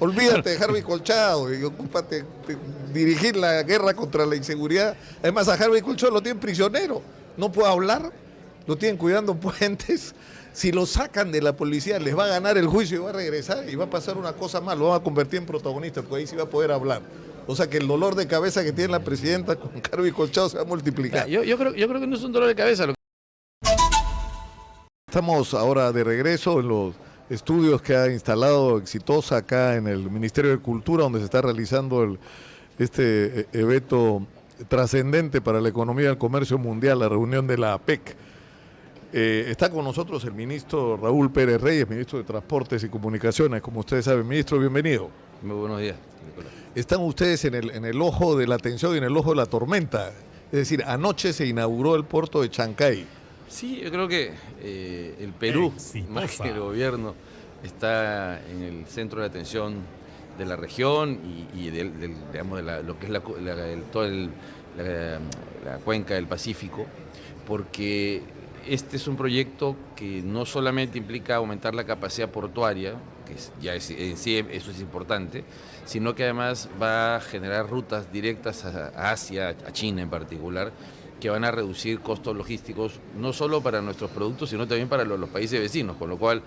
Olvídate de Harvey Colchado y ocúpate de dirigir la guerra contra la inseguridad. Además, a Harvey Colchado lo tienen prisionero, no puede hablar, lo tienen cuidando puentes. Si lo sacan de la policía, les va a ganar el juicio y va a regresar y va a pasar una cosa más, lo van a convertir en protagonista, porque ahí sí va a poder hablar. O sea que el dolor de cabeza que tiene la presidenta con Harvey Colchado se va a multiplicar. Yo creo que no es un dolor de cabeza. Estamos ahora de regreso en los estudios que ha instalado Exitosa acá en el Ministerio de Cultura, donde se está realizando este evento trascendente para la economía y el comercio mundial, la reunión de la APEC. Está con nosotros el ministro Raúl Pérez Reyes, ministro de Transportes y Comunicaciones. Como ustedes saben, ministro, bienvenido. Muy buenos días, Nicolás. Están ustedes en el ojo de la atención y en el ojo de la tormenta. Es decir, anoche se inauguró el puerto de Chancay. Sí, yo creo que el Perú, más que el gobierno, está en el centro de atención de la región y digamos, lo que es la cuenca del Pacífico, porque este es un proyecto que no solamente implica aumentar la capacidad portuaria, que en sí eso es importante, sino que además va a generar rutas directas a Asia, a China en particular, que van a reducir costos logísticos, no solo para nuestros productos, sino también para los países vecinos, con lo cual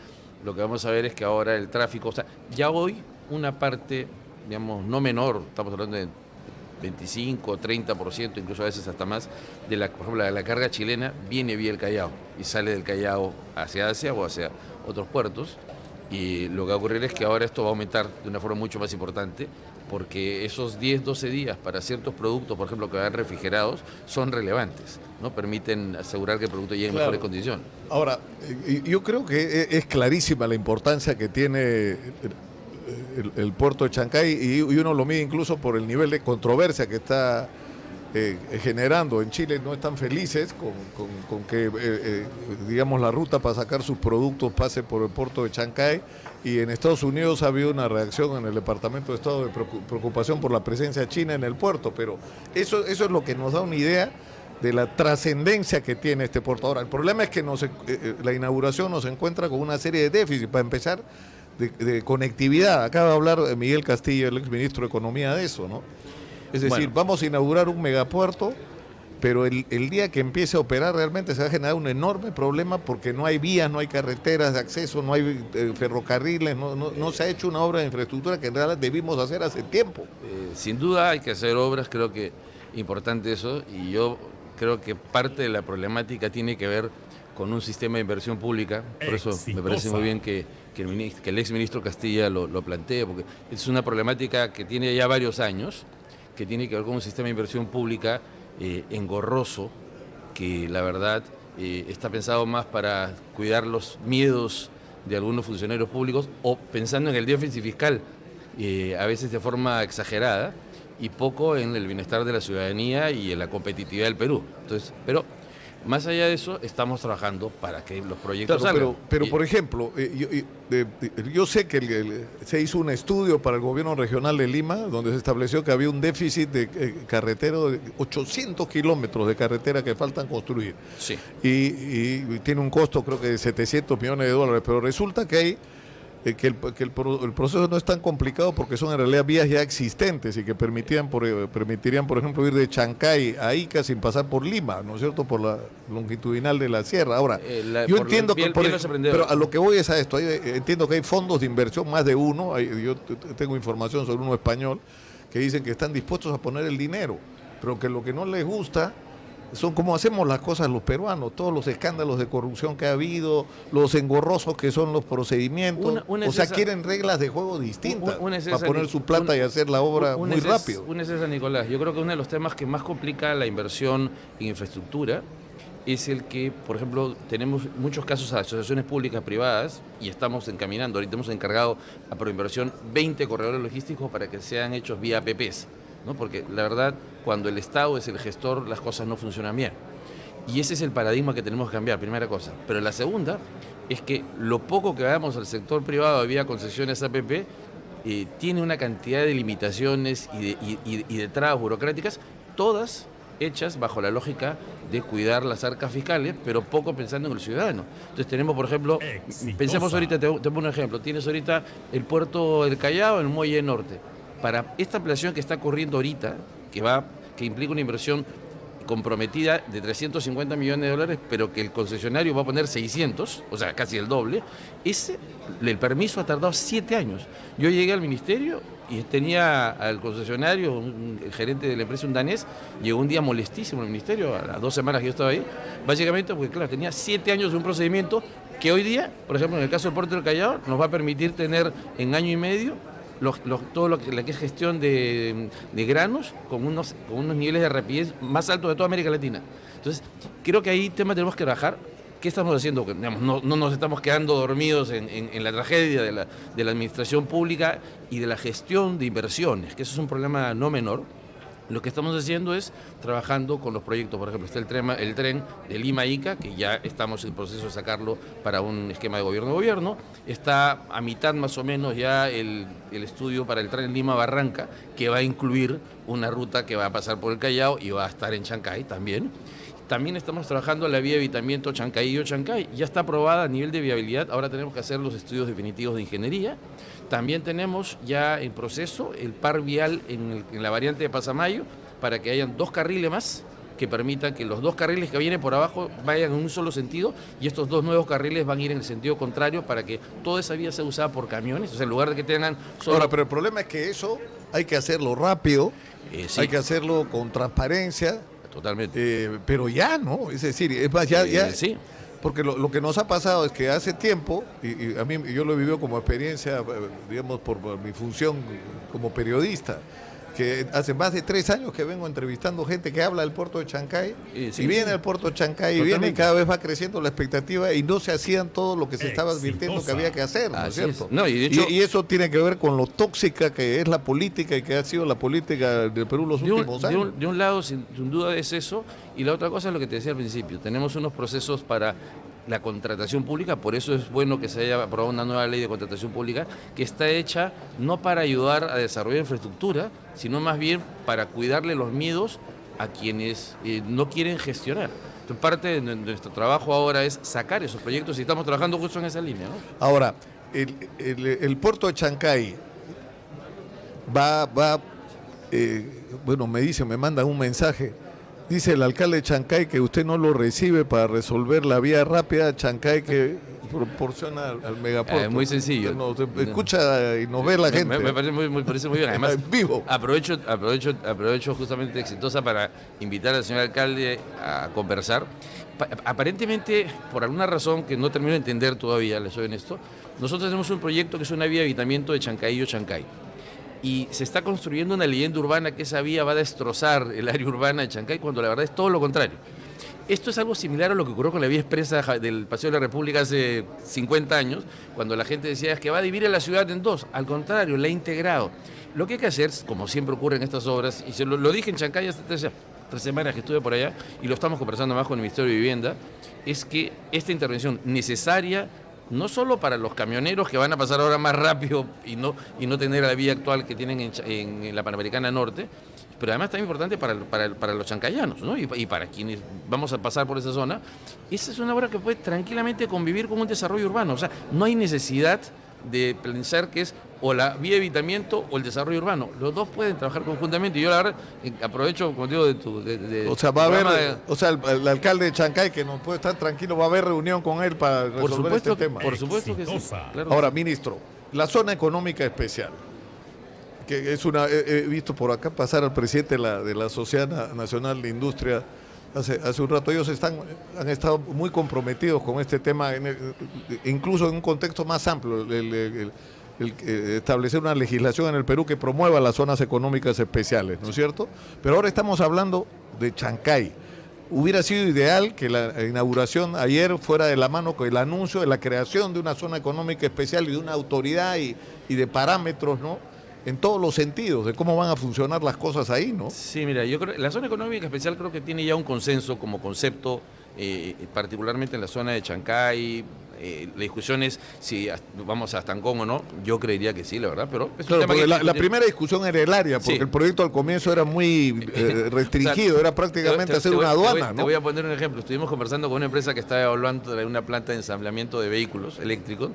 lo que vamos a ver es que ahora el tráfico, o sea, ya hoy una parte, digamos, no menor, estamos hablando de 25, 30%, incluso a veces hasta más, por ejemplo, de la carga chilena viene vía el Callao y sale del Callao hacia Asia o hacia otros puertos. Y lo que va a ocurrir es que ahora esto va a aumentar de una forma mucho más importante, porque esos 10, 12 días para ciertos productos, por ejemplo, que van refrigerados, son relevantes, ¿no? Permiten asegurar que el producto llegue en mejores condiciones. Ahora, yo creo que es clarísima la importancia que tiene el puerto de Chancay y uno lo mide incluso por el nivel de controversia que está generando. En Chile no están felices con que, digamos, la ruta para sacar sus productos pase por el puerto de Chancay, y en Estados Unidos ha habido una reacción en el Departamento de Estado de preocupación por la presencia china en el puerto, pero eso es lo que nos da una idea de la trascendencia que tiene este puerto. Ahora, el problema es que la inauguración nos encuentra con una serie de déficits. Para empezar, de conectividad. Acaba de hablar Miguel Castillo, el exministro de Economía, de eso, ¿no? Es decir, vamos a inaugurar un megapuerto, pero el día que empiece a operar realmente se va a generar un enorme problema, porque no hay vías, no hay carreteras de acceso, no hay ferrocarriles, no se ha hecho una obra de infraestructura que en realidad debimos hacer hace tiempo. Sin duda hay que hacer obras, creo que importante eso, y yo creo que parte de la problemática tiene que ver con un sistema de inversión pública. Por eso me parece muy bien que el exministro Castilla lo plantee, porque es una problemática que tiene ya varios años, que tiene que ver con un sistema de inversión pública engorroso, que la verdad está pensado más para cuidar los miedos de algunos funcionarios públicos, o pensando en el déficit fiscal, a veces de forma exagerada, y poco en el bienestar de la ciudadanía y en la competitividad del Perú. Entonces, pero más allá de eso, estamos trabajando para que los proyectos salgan. Pero por ejemplo, yo sé que se hizo un estudio para el gobierno regional de Lima, donde se estableció que había un déficit de carretero de 800 kilómetros de carretera que faltan construir. Sí. Y tiene un costo, creo que de $700 millones, pero resulta que hay el proceso no es tan complicado, porque son en realidad vías ya existentes y que permitirían, por ejemplo, ir de Chancay a Ica sin pasar por Lima, ¿no es cierto?, por la longitudinal de la sierra. Ahora, yo entiendo que, pero a lo que voy es a esto, entiendo que hay fondos de inversión, más de uno, yo tengo información sobre uno español, que dicen que están dispuestos a poner el dinero, pero que lo que no les gusta son cómo hacemos las cosas los peruanos, todos los escándalos de corrupción que ha habido, los engorrosos que son los procedimientos. Quieren reglas de juego distintas para poner su plata y hacer la obra muy rápido. Una es esa, Nicolás. Yo creo que uno de los temas que más complica la inversión en infraestructura es el que, por ejemplo, tenemos muchos casos a asociaciones públicas privadas, y estamos encaminando, ahorita hemos encargado a Proinversión 20 corredores logísticos para que sean hechos vía APPs, ¿no? Porque la verdad, cuando el Estado es el gestor, las cosas no funcionan bien. Y ese es el paradigma que tenemos que cambiar, primera cosa. Pero la segunda es que lo poco que damos al sector privado vía concesiones APP tiene una cantidad de limitaciones y de trabas burocráticas, todas hechas bajo la lógica de cuidar las arcas fiscales, pero poco pensando en el ciudadano. Entonces tenemos, por ejemplo, pensemos ahorita, te pongo un ejemplo, tienes ahorita el puerto del Callao, el Muelle Norte. Para esta ampliación que está corriendo ahorita, que implica una inversión comprometida de 350 millones de dólares, pero que el concesionario va a poner 600, o sea, casi el doble, el permiso ha tardado 7 años. Yo llegué al ministerio y tenía al concesionario, el gerente de la empresa, un danés, llegó un día molestísimo al ministerio, a las 2 semanas que yo estaba ahí, básicamente porque, claro, tenía 7 años de un procedimiento que hoy día, por ejemplo, en el caso del puerto del Callao, nos va a permitir tener en año y medio todo lo que es gestión de granos con unos niveles de rapidez más altos de toda América Latina. Entonces, creo que ahí tenemos que trabajar. ¿Qué estamos haciendo? Que, digamos, no nos estamos quedando dormidos en la tragedia de la administración pública y de la gestión de inversiones, que eso es un problema no menor. Lo que estamos haciendo es trabajando con los proyectos, por ejemplo, está el tren de Lima a Ica, que ya estamos en proceso de sacarlo para un esquema de gobierno-gobierno. Está a mitad más o menos ya el estudio para el tren Lima-Barranca, que va a incluir una ruta que va a pasar por el Callao y va a estar en Chancay también. También estamos trabajando la vía de evitamiento Chancaillo-Chancay. Ya está aprobada a nivel de viabilidad, ahora tenemos que hacer los estudios definitivos de ingeniería. También tenemos ya en proceso el par vial en la variante de Pasamayo para que hayan 2 carriles más que permitan que los 2 carriles que vienen por abajo vayan en un solo sentido y estos 2 nuevos carriles van a ir en el sentido contrario para que toda esa vía sea usada por camiones, o sea, en lugar de que tengan solo... Ahora, pero el problema es que eso hay que hacerlo rápido, sí. Hay que hacerlo con transparencia. Totalmente. Pero ya, ¿no? Es decir, es más, ya sí. Porque lo que nos ha pasado es que hace tiempo, y a mí yo lo he vivido como experiencia, digamos, por mi función como periodista, que hace más de 3 años que vengo entrevistando gente que habla del puerto de Chancay, y viene al puerto de Chancay, y viene y cada vez va creciendo la expectativa, y no se hacían todo lo que se estaba advirtiendo que había que hacer, ¿no es cierto? No, y, de hecho, y eso tiene que ver con lo tóxica que es la política y que ha sido la política del Perú los últimos años. De un lado, sin duda es eso, y la otra cosa es lo que te decía al principio, tenemos unos procesos para la contratación pública, por eso es bueno que se haya aprobado una nueva ley de contratación pública que está hecha no para ayudar a desarrollar infraestructura, sino más bien para cuidarle los miedos a quienes no quieren gestionar. Entonces, parte de nuestro trabajo ahora es sacar esos proyectos y estamos trabajando justo en esa línea, ¿no? Ahora, el puerto de Chancay bueno, me mandan un mensaje. Dice el alcalde de Chancay que usted no lo recibe para resolver la vía rápida de Chancay que proporciona al megapuerto. Muy sencillo. Escucha y nos ve la gente. Me parece muy bien. Además, vivo. Aprovecho justamente Exitosa para invitar al señor alcalde a conversar. Aparentemente, por alguna razón que no termino de entender todavía, les soy honesto, nosotros tenemos un proyecto que es una vía de evitamiento de Chancaillo-Chancay. Y se está construyendo una leyenda urbana que esa vía va a destrozar el área urbana de Chancay, cuando la verdad es todo lo contrario. Esto es algo similar a lo que ocurrió con la vía expresa del Paseo de la República hace 50 años, cuando la gente decía es que va a dividir a la ciudad en 2. Al contrario, la ha integrado. Lo que hay que hacer, como siempre ocurre en estas obras, y lo dije en Chancay hace 3 semanas que estuve por allá, y lo estamos conversando más con el Ministerio de Vivienda, es que esta intervención necesaria, no solo para los camioneros que van a pasar ahora más rápido y no tener la vía actual que tienen en la Panamericana Norte, pero además también importante para los chancayanos, ¿no? y para quienes vamos a pasar por esa zona. Esa es una obra que puede tranquilamente convivir con un desarrollo urbano. O sea, no hay necesidad de pensar que es o la vía de evitamiento o el desarrollo urbano. Los dos pueden trabajar conjuntamente. Y yo, la verdad, aprovecho, como digo, o sea, va a haber, el alcalde de Chancay, que no puede estar tranquilo, va a haber reunión con él para resolver este tema. Por supuesto que sí. Claro. Ahora, ministro, la zona económica especial, que es he visto por acá pasar al presidente de la Sociedad Nacional de Industria hace un rato. Ellos han estado muy comprometidos con este tema, incluso en un contexto más amplio, establecer una legislación en el Perú que promueva las zonas económicas especiales, ¿no es cierto? Pero ahora estamos hablando de Chancay. Hubiera sido ideal que la inauguración ayer fuera de la mano con el anuncio de la creación de una zona económica especial y de una autoridad y de parámetros, ¿no?, en todos los sentidos, de cómo van a funcionar las cosas ahí, ¿no? Sí, mira, yo creo la zona económica especial creo que tiene ya un consenso como concepto, particularmente en la zona de Chancay, La discusión es si vamos hasta Ancón o no. Yo creería que sí, la verdad, pero es un Claro, tema porque que la primera discusión era el área, porque Sí. el proyecto al comienzo era muy restringido, era prácticamente hacer una aduana, Te ¿no? voy a poner un ejemplo. Estuvimos conversando con una empresa que estaba evaluando una planta de ensamblamiento de vehículos eléctricos,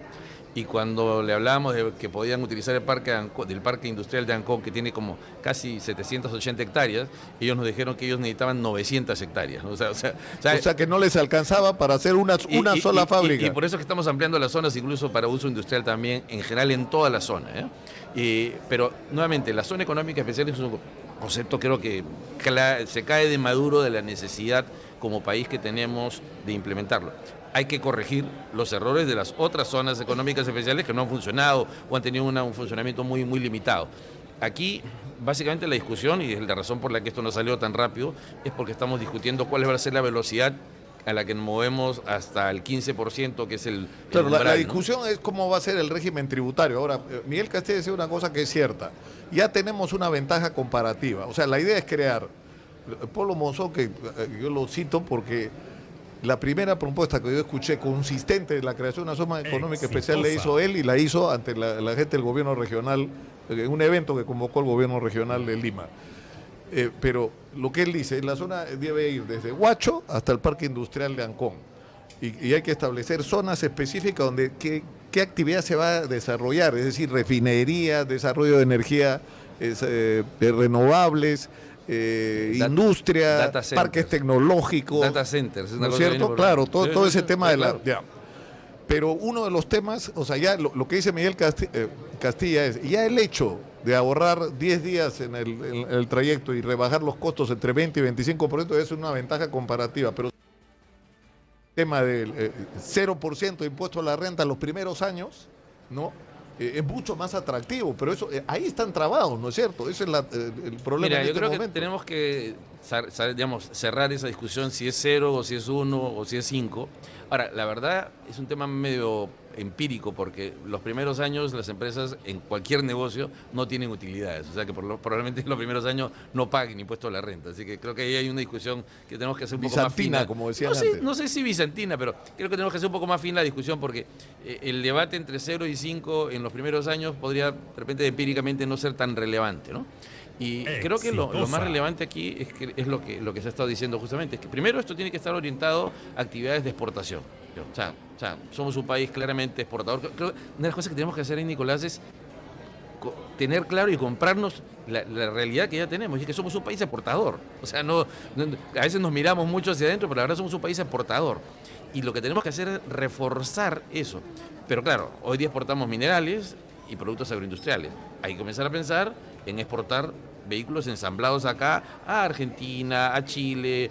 y cuando le hablábamos de que podían utilizar el parque del parque industrial de Ancón, que tiene como casi 780 hectáreas, ellos nos dijeron que ellos necesitaban 900 hectáreas, ¿no? O sea, Que no les alcanzaba para hacer una sola fábrica. Y por eso es que estamos ampliando las zonas incluso para uso industrial también, en general en toda la zona, ¿eh? Pero nuevamente, la zona económica especial es un concepto, creo que se cae de maduro de la necesidad como país que tenemos de implementarlo. Hay que corregir los errores de las otras zonas económicas especiales que no han funcionado o han tenido un funcionamiento muy, muy limitado. Aquí, básicamente, la discusión, y la razón por la que esto no salió tan rápido, es porque estamos discutiendo cuál va a ser la velocidad a la que nos movemos hasta el 15%, que es el Claro, umbral, la ¿no? discusión es cómo va a ser el régimen tributario. Ahora, Miguel Castillo decía una cosa que es cierta. Ya tenemos una ventaja comparativa. O sea, la idea es crear. Polo Monzón, que yo lo cito porque la primera propuesta que yo escuché consistente de la creación de una zona económica especial la hizo él, y la hizo ante la gente del gobierno regional, en un evento que convocó el gobierno regional de Lima. Pero lo que él dice, la zona debe ir desde Huacho hasta el Parque Industrial de Ancón. Y hay que establecer zonas específicas donde qué actividad se va a desarrollar, es decir, refinería, desarrollo de energía renovables, industria, parques tecnológicos. Data centers. ¿No es cierto? Claro, todo ese tema de claro. ya. Pero uno de los temas, o sea, ya lo que dice Miguel Castilla es, ya el hecho de ahorrar 10 días en el trayecto y rebajar los costos entre 20 y 25% es una ventaja comparativa, pero el tema del 0% de impuesto a la renta los primeros años, ¿no? Es mucho más atractivo, pero eso ahí están trabados, ¿no es cierto? Ese es el problema. Mira, en yo este creo momento. que tenemos que digamos, cerrar esa discusión si es 0 o si es 1 o si es 5. Ahora, la verdad es un tema medio empírico, porque los primeros años las empresas en cualquier negocio no tienen utilidades, o sea que probablemente en los primeros años no paguen impuesto a la renta, así que creo que ahí hay una discusión que tenemos que hacer un poco más fina. Como decían antes. No sé si bizantina, pero creo que tenemos que hacer un poco más fina la discusión, porque el debate entre 0 y 5 en los primeros años podría de repente empíricamente no ser tan relevante, ¿no? Y creo que lo más relevante aquí es lo que se ha estado diciendo justamente, es que primero esto tiene que estar orientado a actividades de exportación. O sea, somos un país claramente exportador. Creo que una de las cosas que tenemos que hacer ahí, Nicolás, es tener claro y comprarnos la realidad que ya tenemos, y es que somos un país exportador. O sea, a veces nos miramos mucho hacia adentro, pero la verdad somos un país exportador. Y lo que tenemos que hacer es reforzar eso. Pero claro, hoy día exportamos minerales y productos agroindustriales. Hay que comenzar a pensar en exportar vehículos ensamblados acá a Argentina, a Chile.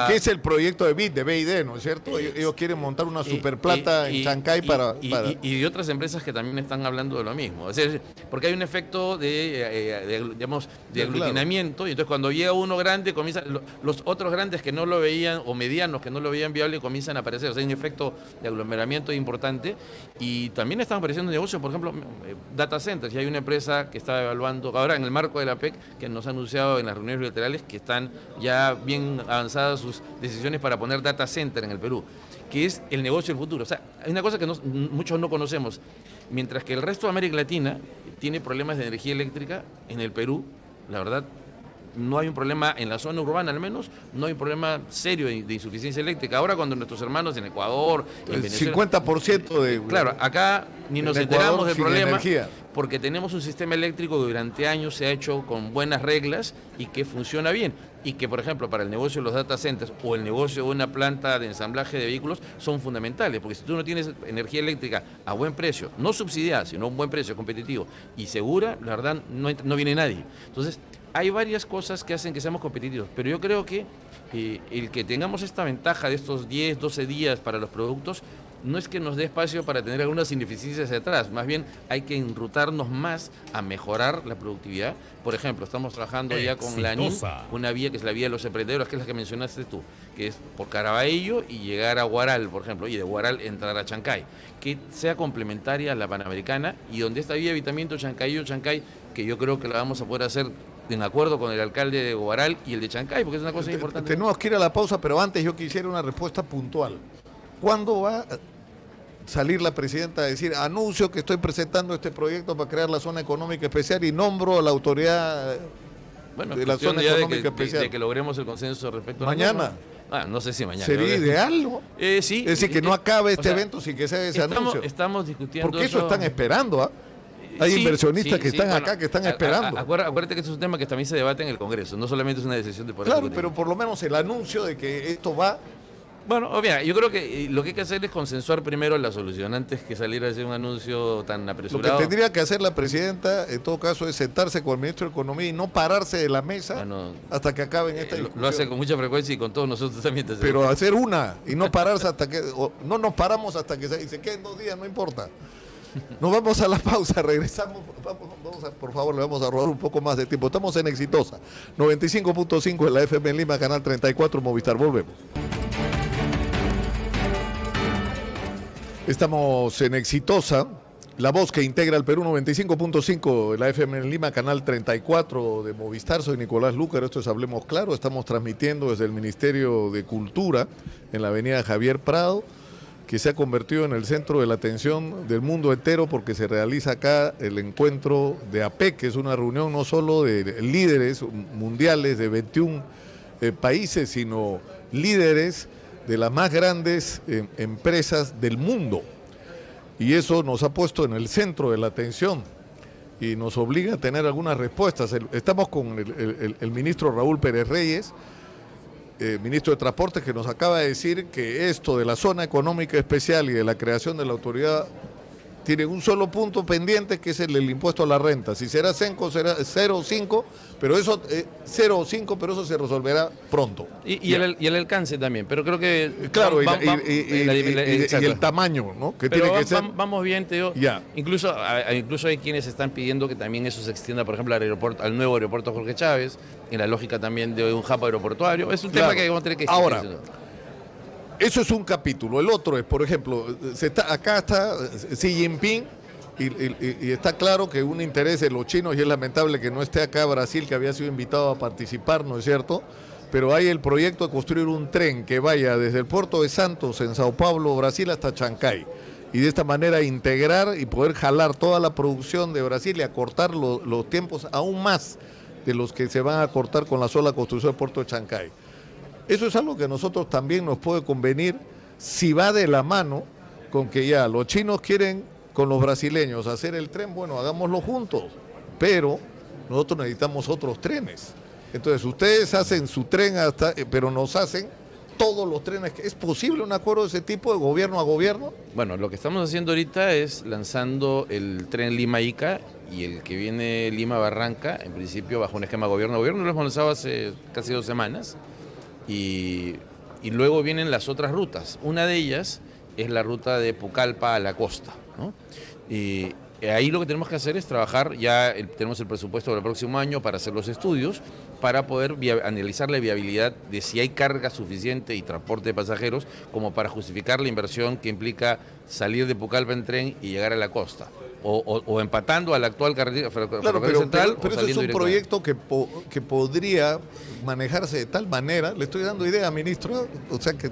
¿Qué es el proyecto de BID, ¿no es cierto? Ellos quieren montar una superplanta en Chancay para... Y de otras empresas que también están hablando de lo mismo. Es decir, porque hay un efecto digamos, de aglutinamiento, y entonces cuando llega uno grande, los otros grandes que no lo veían, o medianos que no lo veían viable, comienzan a aparecer. O sea, hay un efecto de aglomeramiento importante, y también están apareciendo negocios, por ejemplo, data centers. Y hay una empresa que está evaluando, ahora en el marco de la PEC, que nos ha anunciado en las reuniones bilaterales que están ya bien avanzadas sus decisiones para poner data center en el Perú, que es el negocio del futuro. O sea, hay una cosa que muchos no conocemos. Mientras que el resto de América Latina tiene problemas de energía eléctrica, en el Perú, la verdad, no hay un problema, en la zona urbana al menos, no hay un problema serio de insuficiencia eléctrica. Ahora cuando nuestros hermanos en Ecuador, en Venezuela... 50% de... Claro, acá ni nos Ecuador enteramos del problema, energía, porque tenemos un sistema eléctrico que durante años se ha hecho con buenas reglas y que funciona bien. Y que, por ejemplo, para el negocio de los data centers o el negocio de una planta de ensamblaje de vehículos son fundamentales, porque si tú no tienes energía eléctrica a buen precio, no subsidiada, sino a un buen precio competitivo y segura, la verdad no viene nadie. Entonces, hay varias cosas que hacen que seamos competitivos, pero yo creo que el que tengamos esta ventaja de estos 10, 12 días para los productos, no es que nos dé espacio para tener algunas ineficiencias detrás, más bien hay que enrutarnos más a mejorar la productividad. Por ejemplo, estamos trabajando ya con la ANIM, una vía que es la vía de los emprendedores, que es la que mencionaste tú, que es por Caraballo y llegar a Huaral, por ejemplo, y de Huaral entrar a Chancay, que sea complementaria a la Panamericana, y donde esta vía de evitamiento Chancay, que yo creo que la vamos a poder hacer en acuerdo con el alcalde de Huaral y el de Chancay, porque es una cosa importante. Tenemos que ir a la pausa, pero antes yo quisiera una respuesta puntual. ¿Cuándo va salir la presidenta a decir, anuncio que estoy presentando este proyecto para crear la zona económica especial y nombro a la autoridad Bueno, de la zona económica especial? De que logremos el consenso respecto a mañana. No sé si mañana. Sería ideal, ¿no? Sí. Es decir, que no acabe este evento sin que se haga ese anuncio. Estamos discutiendo porque eso están esperando, ¿ah? Hay inversionistas que están acá, que están esperando. Acuérdate que este es un tema que también se debate en el Congreso, no solamente es una decisión de poder Claro, ejecutivo. pero por lo menos el anuncio de que esto va. Bueno, mira, yo creo que lo que hay que hacer es consensuar primero la solución antes que salir a hacer un anuncio tan Lo apresurado. que tendría que hacer la presidenta, en todo caso, es sentarse con el ministro de Economía y no pararse de la mesa hasta que acaben esta discusión. Lo hace con mucha frecuencia y con todos nosotros también. Pero hacer una y no pararse hasta que. No nos paramos hasta que se queden 2 días, no importa. Nos vamos a la pausa, regresamos. Por favor, le vamos a robar un poco más de tiempo. Estamos en Exitosa, 95.5 en la FM en Lima, canal 34 Movistar. Volvemos. Estamos en Exitosa, la voz que integra el Perú, 95.5 en la FM en Lima, canal 34 de Movistar. Soy Nicolás Lúcar, esto es Hablemos Claro. Estamos transmitiendo desde el Ministerio de Cultura en la avenida Javier Prado, que se ha convertido en el centro de la atención del mundo entero porque se realiza acá el encuentro de APEC, que es una reunión no solo de líderes mundiales de 21 países, sino líderes de las más grandes empresas del mundo. Y eso nos ha puesto en el centro de la atención y nos obliga a tener algunas respuestas. Estamos con el ministro Raúl Pérez Reyes, ministro de Transportes, que nos acaba de decir que esto de la zona económica especial y de la creación de la autoridad tiene un solo punto pendiente, que es el impuesto a la renta. Si será 5, será 0,5, pero eso 0,5, pero eso se resolverá pronto. Y el alcance también, pero creo que... Claro, y el tamaño, ¿no? Que pero tiene que ser... vamos bien, te digo. Ya. Incluso hay quienes están pidiendo que también eso se extienda, por ejemplo, al nuevo aeropuerto Jorge Chávez, en la lógica también de un hub aeroportuario. Es un tema que vamos a tener que discutir. Ahora, eso es un capítulo. El otro es, por ejemplo, acá está Xi Jinping y está claro que un interés de los chinos, y es lamentable que no esté acá Brasil, que había sido invitado a participar, ¿no es cierto? Pero hay el proyecto de construir un tren que vaya desde el puerto de Santos en Sao Paulo, Brasil, hasta Chancay. Y de esta manera integrar y poder jalar toda la producción de Brasil y acortar los tiempos aún más de los que se van a acortar con la sola construcción del puerto de Chancay. Eso es algo que a nosotros también nos puede convenir si va de la mano con que ya los chinos quieren con los brasileños hacer el tren, bueno, hagámoslo juntos, pero nosotros necesitamos otros trenes. Entonces ustedes hacen su tren, pero nos hacen todos los trenes. ¿Es posible un acuerdo de ese tipo de gobierno a gobierno? Bueno, lo que estamos haciendo ahorita es lanzando el tren Lima-Ica y el que viene Lima-Barranca, en principio bajo un esquema gobierno a gobierno. Lo hemos lanzado hace casi 2 semanas. Y luego vienen las otras rutas. Una de ellas es la ruta de Pucallpa a la costa, ¿no? Y ahí lo que tenemos que hacer es trabajar, tenemos el presupuesto para el próximo año para hacer los estudios, para poder analizar la viabilidad de si hay carga suficiente y transporte de pasajeros como para justificar la inversión que implica salir de Pucallpa en tren y llegar a la costa. O empatando a la actual carretera central. Pero eso es un proyecto que podría manejarse de tal manera, le estoy dando idea, ministro, o sea que,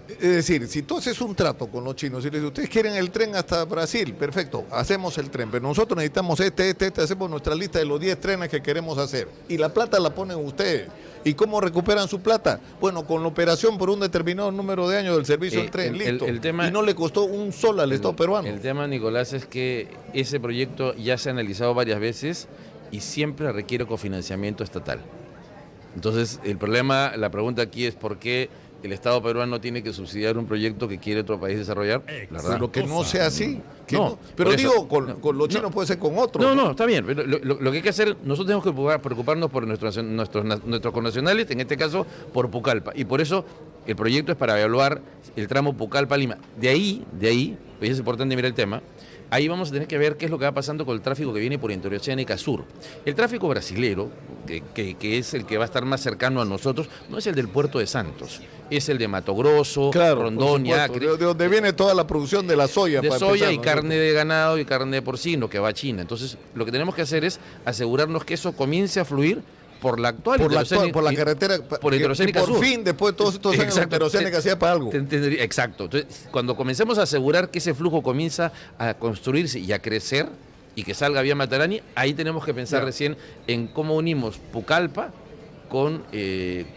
es decir, si tú haces un trato con los chinos y les dices, ustedes quieren el tren hasta Brasil, perfecto, hacemos el tren, pero nosotros necesitamos hacemos nuestra lista de los 10 trenes que queremos hacer, y la plata la ponen ustedes. ¿Y cómo recuperan su plata? Bueno, con la operación por un determinado número de años del servicio del tren, listo. Y no le costó un sol al Estado peruano. El tema, Nicolás, es que ese proyecto ya se ha analizado varias veces y siempre requiere cofinanciamiento estatal. Entonces, la pregunta aquí es por qué el Estado peruano tiene que subsidiar un proyecto que quiere otro país desarrollar. Pero que no sea así. Pero digo, con los chinos puede ser con otros. No, está bien. Pero lo que hay que hacer, nosotros tenemos que preocuparnos por nuestros connacionales, en este caso por Pucallpa. Y por eso el proyecto es para evaluar el tramo Pucallpa-Lima. De ahí, pues es importante mirar el tema. Ahí vamos a tener que ver qué es lo que va pasando con el tráfico que viene por Interoceánica Sur. El tráfico brasilero, que es el que va a estar más cercano a nosotros, no es el del puerto de Santos, es el de Mato Grosso, Rondón y Acre. De donde viene toda la producción de la soya. De soya y carne de ganado y carne de porcino que va a China. Entonces, lo que tenemos que hacer es asegurarnos que eso comience a fluir por la actual por la Heterocénica, carretera, por Heterocénica por Sur. fin, después de todos estos años, Exacto. Heterocénica hacía para algo. Exacto. Entonces, cuando comencemos a asegurar que ese flujo comienza a construirse y a crecer y que salga vía Matarani, ahí tenemos que pensar recién en cómo unimos Pucallpa con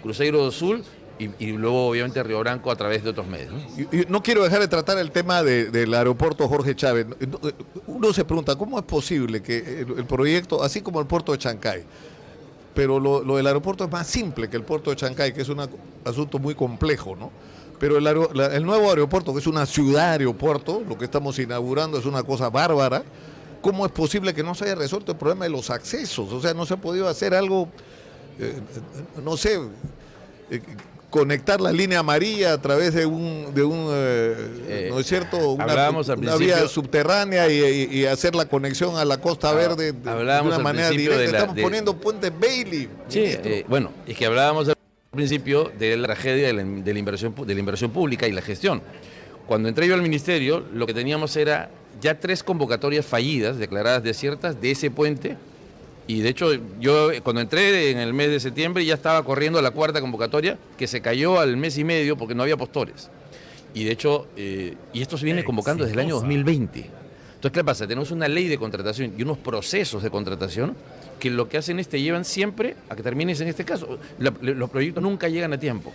Cruzeiro do Sul y luego obviamente Río Branco a través de otros medios, ¿no? Y no quiero dejar de tratar el tema del aeropuerto Jorge Chávez. Uno se pregunta, ¿cómo es posible que el proyecto, así como el puerto de Chancay, pero lo del aeropuerto es más simple que el puerto de Chancay, que es un asunto muy complejo, ¿no? Pero el nuevo aeropuerto, que es una ciudad aeropuerto, lo que estamos inaugurando es una cosa bárbara. ¿Cómo es posible que no se haya resuelto el problema de los accesos? O sea, no se ha podido hacer algo, no sé, conectar la línea amarilla a través de ¿no es cierto? Una vía subterránea y hacer la conexión a la Costa Verde de una manera directa. Estamos poniendo puentes Bailey. Sí, bueno, es que hablábamos al principio de la tragedia de la inversión pública y la gestión. Cuando entré yo al ministerio, lo que teníamos era ya 3 convocatorias fallidas, declaradas desiertas, de ese puente. Y de hecho, yo cuando entré en el mes de septiembre ya estaba corriendo la 4ª convocatoria, que se cayó al mes y medio porque no había postores. Y de hecho, y esto se viene convocando desde el año 2020. Entonces, ¿qué pasa? Tenemos una ley de contratación y unos procesos de contratación que lo que hacen es te llevan siempre a que termines en este caso. Los proyectos nunca llegan a tiempo.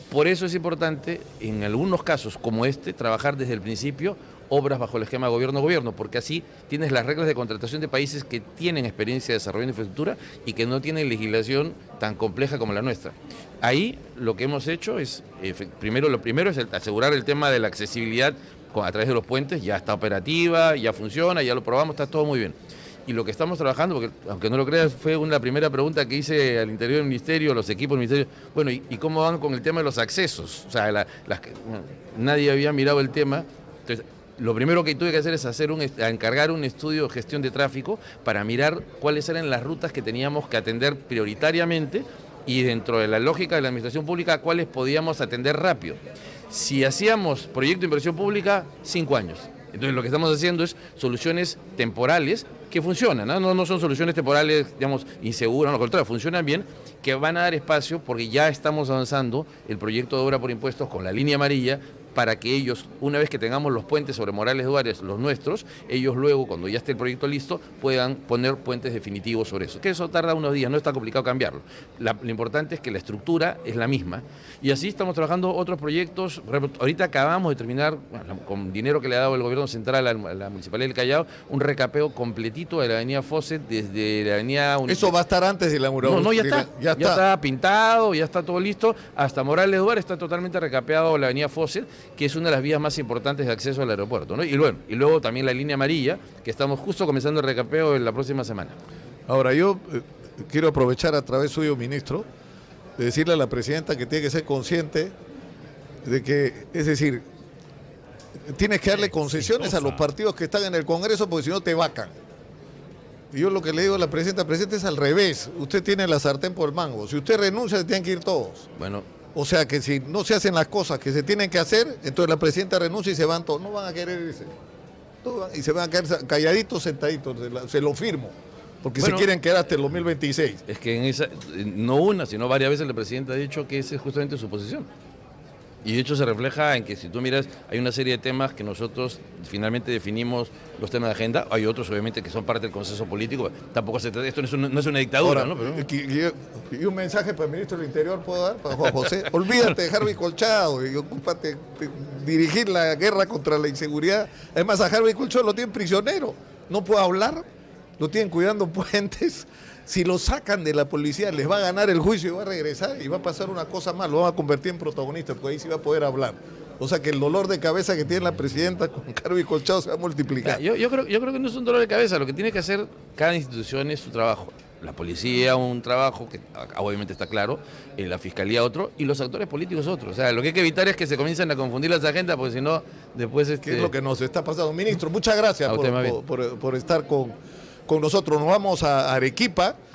Por eso es importante, en algunos casos como este, trabajar desde el principio obras bajo el esquema gobierno-gobierno, porque así tienes las reglas de contratación de países que tienen experiencia desarrollando infraestructura y que no tienen legislación tan compleja como la nuestra. Ahí lo que hemos hecho es, lo primero es asegurar el tema de la accesibilidad a través de los puentes, ya está operativa, ya funciona, ya lo probamos, está todo muy bien. Y lo que estamos trabajando, porque aunque no lo creas, fue la primera pregunta que hice al interior del ministerio, los equipos del ministerio, bueno, ¿y cómo van con el tema de los accesos? O sea, nadie había mirado el tema. Entonces, lo primero que tuve que hacer es encargar un estudio de gestión de tráfico para mirar cuáles eran las rutas que teníamos que atender prioritariamente y dentro de la lógica de la administración pública, cuáles podíamos atender rápido. Si hacíamos proyecto de inversión pública, 5 años. Entonces lo que estamos haciendo es soluciones temporales que funcionan, ¿no? No son soluciones temporales, digamos, inseguras, no, al contrario, funcionan bien, que van a dar espacio porque ya estamos avanzando el proyecto de obra por impuestos con la línea amarilla para que ellos, una vez que tengamos los puentes sobre Morales Duárez, los nuestros, ellos luego, cuando ya esté el proyecto listo, puedan poner puentes definitivos sobre eso. Que eso tarda unos días, no está complicado cambiarlo. Lo importante es que la estructura es la misma. Y así estamos trabajando otros proyectos. Ahorita acabamos de terminar, con dinero que le ha dado el gobierno central a la Municipalidad del Callao, un recapeo completito de la avenida Fawcett desde la avenida... ¿Eso va a estar antes de la inauguración? No, ya está pintado, ya está todo listo. Hasta Morales Duárez está totalmente recapeado la avenida Fawcett, que es una de las vías más importantes de acceso al aeropuerto, ¿no? Y luego también la línea amarilla, que estamos justo comenzando el recapeo en la próxima semana. Ahora, yo quiero aprovechar a través suyo, ministro, de decirle a la presidenta que tiene que ser consciente de que, es decir, tienes que darle concesiones a los partidos que están en el Congreso, porque si no te vacan. Y yo lo que le digo a la presidenta es al revés. Usted tiene la sartén por el mango. Si usted renuncia, se tienen que ir todos. Bueno. O sea que si no se hacen las cosas que se tienen que hacer, entonces la presidenta renuncia y se van todos. No van a querer irse. Y se van a quedar calladitos, sentaditos. Se lo firmo. Porque se quieren quedar hasta el 2026. Es que no una, sino varias veces la presidenta ha dicho que esa es justamente su posición. Y de hecho se refleja en que si tú miras, hay una serie de temas que nosotros finalmente definimos los temas de agenda. Hay otros obviamente que son parte del consenso político. Tampoco esto no es una dictadura. Ahora, ¿no? Y un mensaje para el ministro del Interior, ¿puedo dar? Para Juan José. Olvídate de Harvey Colchado y ocúpate de dirigir la guerra contra la inseguridad. Además, a Harvey Colchado lo tienen prisionero. No puede hablar, lo tienen cuidando puentes. Si lo sacan de la policía, les va a ganar el juicio y va a regresar y va a pasar una cosa más, lo van a convertir en protagonista, porque ahí sí va a poder hablar. O sea que el dolor de cabeza que tiene la presidenta con Harvey Colchado se va a multiplicar. Yo creo que no es un dolor de cabeza, lo que tiene que hacer cada institución es su trabajo. La policía un trabajo, que obviamente está claro, la fiscalía otro, y los actores políticos otro. O sea, lo que hay que evitar es que se comiencen a confundir las agendas, porque si no, después... ¿Qué es lo que nos está pasando? Ministro, muchas gracias por estar con nosotros. Nos vamos a Arequipa.